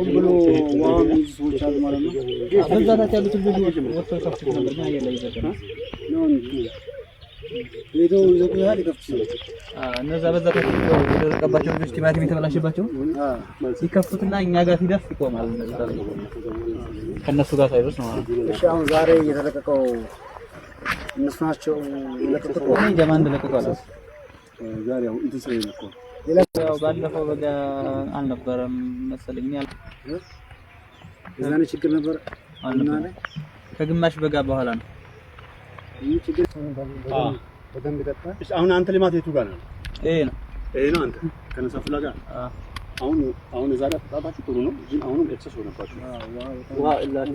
ብሎ ዋው ሰዎች አሉ ማለት ነው። በዛታት ያሉት ልጆች ወጥተው ከፍተው ነበር ኛ ያለ ይዘጋል ነው እንጂ ሄደው ይዘጋል ይከፍታል። እነዛ በዛታት ወደ ተቀባቸው ልጆች ቲማቲም የተበላሸባቸው ሲከፍቱትና እኛ ጋር ሲደርስ ይቆማል። ከነሱ ጋር ሳይደርስ ነው። እሺ አሁን ዛሬ የተለቀቀው እነሱ ናቸው የለቀቁት ነው እንጂ ማን እንደለቀቀው አላስ ዛሬ አሁን እንትን ስለለቀቀው ያው ባለፈው በጋ አልነበረም መሰለኝ ያል እዛኔ ችግር ነበር አልነበረ ከግማሽ በጋ በኋላ ነው ይህ ችግር በደንብ ይጠጣ። እሺ አሁን አንተ ልማት የቱ ጋር ነው? ይሄ ነው አንተ ከነሳፍላ ጋር አሁን እዛ ጋር ተጣጣችሁ ጥሩ ነው ግን አሁንም ኤክሰስ ሆነባችሁ። ዋ ኢላሂ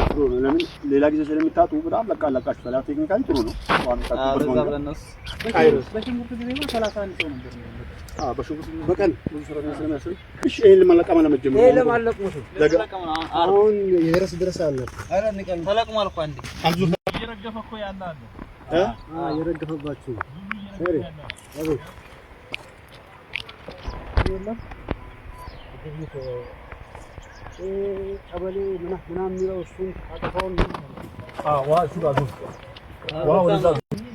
ጥሩ ነው። ለምን ሌላ ጊዜ ስለምታጡ በጣም ለቃላቃችሁ ሰላ ቴክኒካሊ ጥሩ ነው። ዋን ታጥቁ ነው ለነሱ በሽንኩርት ጊዜ ነው 31 ሰው ነበር። በሽንኩርት በቀን ብዙ ሰራ ስለሚያስብ እሺ ይሄን ለማለቃማ ለመጀመር ይሄ ለማለቁ አሁን ድረስ አለ። አረ ንቀል ተለቅሟል እኮ አንዴ አብዙ እየረገፈ እኮ ያለ አለ እየረገፈባችሁ ኧረ አቤት የለም ቀበሌ ምናምን የሚለው እሱን አጠፋውን ዋ እሱ ጋር ዋ ወደዛ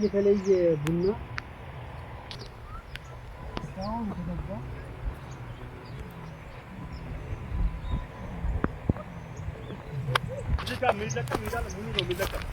የተለየ ቡና እስካሁን ተገባ እዚህ ጋር የሚለቀም ይላል ምን ነው የሚለቀም